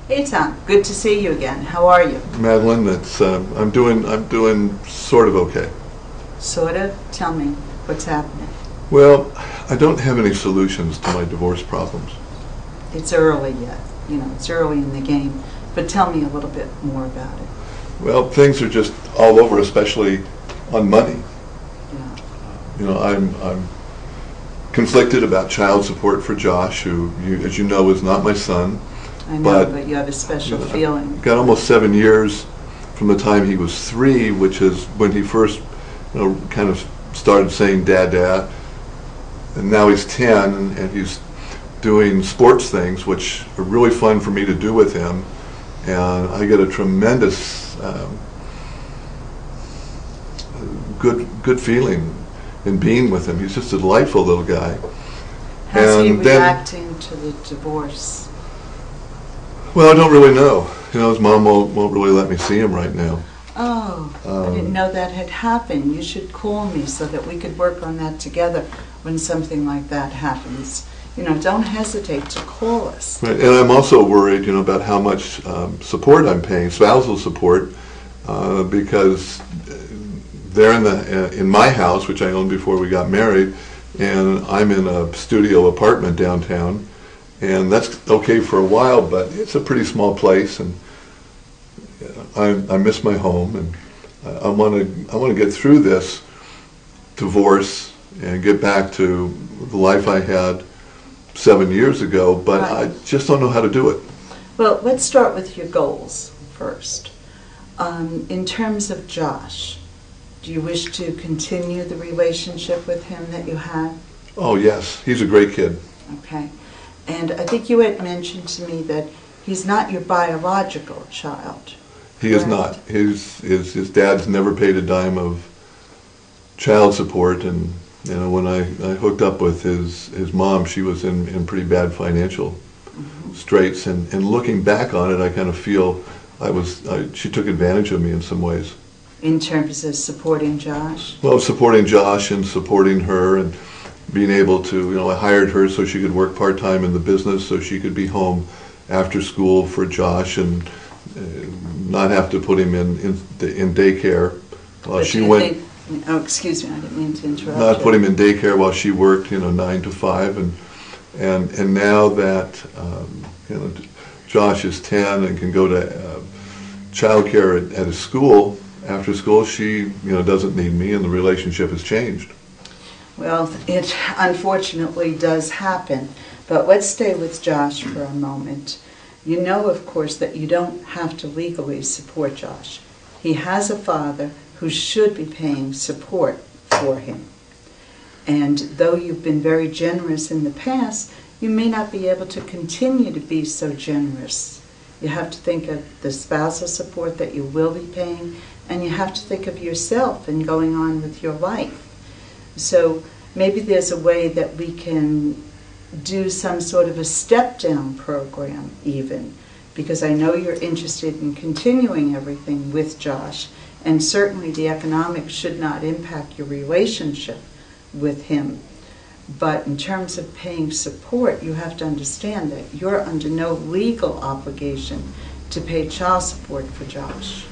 Hey Tom, good to see you again. How are you? Madeline, I'm doing sort of okay. Sort of? Tell me, what's happening? Well, I don't have any solutions to my divorce problems. It's early yet. It's early in the game. But tell me a little bit more about it. Well, things are just all over, especially on money. Yeah. I'm conflicted about child support for Josh, who, as you know, is not my son. I know, but you have a special feeling. Got almost 7 years from the time he was 3, which is when he first, kind of started saying "Dad, Dad," and now he's 10 and he's doing sports things, which are really fun for me to do with him, and I get a tremendous good feeling in being with him. He's just a delightful little guy. How's he reacting to the divorce? Well, I don't really know. His mom won't really let me see him right now. Oh, I didn't know that had happened. You should call me so that we could work on that together when something like that happens. Don't hesitate to call us. Right, and I'm also worried, about how much support I'm paying, spousal support, because they're in my house, which I owned before we got married, and I'm in a studio apartment downtown. And that's okay for a while, but it's a pretty small place, and I miss my home, and I want to get through this divorce and get back to the life I had 7 years ago, but right. I just don't know how to do it. Well, let's start with your goals first. In terms of Josh, do you wish to continue the relationship with him that you had? Oh yes, he's a great kid. Okay. And I think you had mentioned to me that he's not your biological child. He is not. His dad's never paid a dime of child support, and when I hooked up with his mom, she was in pretty bad financial straits. And looking back on it, I kind of feel she took advantage of me in some ways. In terms of supporting Josh? Well, supporting Josh and supporting her, and being able to, I hired her so she could work part-time in the business, so she could be home after school for Josh and not have to put him in daycare while she went. Oh, excuse me, I didn't mean to interrupt. Not put him in daycare while she worked, 9 to 5, and now that Josh is 10 and can go to childcare at his school after school, she doesn't need me, and the relationship has changed. Well, it unfortunately does happen, but let's stay with Josh for a moment. You know, of course, that you don't have to legally support Josh. He has a father who should be paying support for him. And though you've been very generous in the past, you may not be able to continue to be so generous. You have to think of the spousal support that you will be paying, and you have to think of yourself and going on with your life. So maybe there's a way that we can do some sort of a step-down program even, because I know you're interested in continuing everything with Josh, and certainly the economics should not impact your relationship with him. But in terms of paying support, you have to understand that you're under no legal obligation to pay child support for Josh.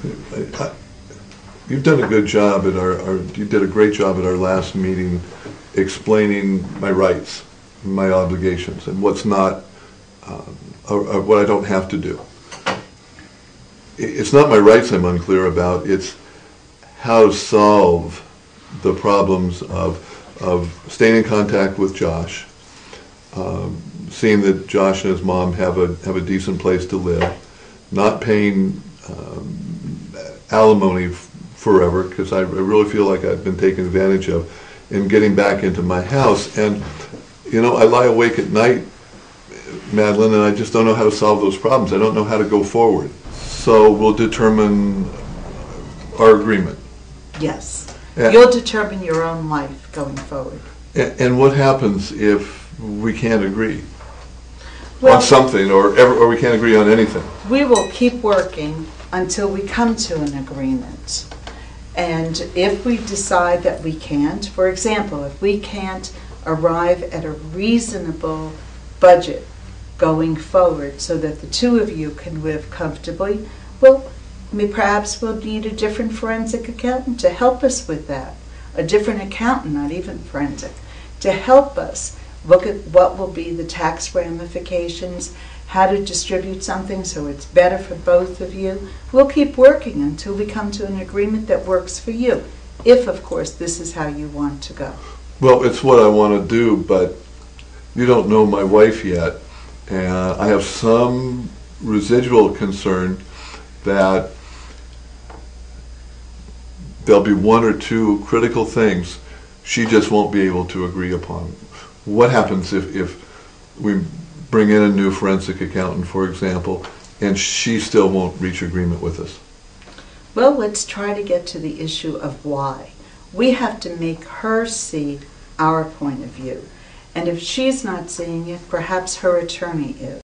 You've done a good job you did a great job at our last meeting explaining my rights, my obligations, and what's not, what I don't have to do. It's not my rights I'm unclear about, it's how to solve the problems of staying in contact with Josh, seeing that Josh and his mom have a decent place to live, not paying alimony forever, because I really feel like I've been taken advantage of, in getting back into my house. And I lie awake at night, Madeline, and I just don't know how to solve those problems. I don't know how to go forward. So we'll determine our agreement. Yes. You'll determine your own life going forward. And what happens if we can't agree on something, or we can't agree on anything? We will keep working until we come to an agreement. And if we decide that we can't, for example, if we can't arrive at a reasonable budget going forward so that the two of you can live comfortably, well, perhaps we'll need a different forensic accountant to help us with that. A different accountant, not even forensic, to help us look at what will be the tax ramifications, how to distribute something so it's better for both of you. We'll keep working until we come to an agreement that works for you, if, of course, this is how you want to go. Well, it's what I want to do, but you don't know my wife yet, and I have some residual concern that there'll be one or two critical things she just won't be able to agree upon. What happens if we bring in a new forensic accountant, for example, and she still won't reach agreement with us? Well, let's try to get to the issue of why. We have to make her see our point of view. And if she's not seeing it, perhaps her attorney is.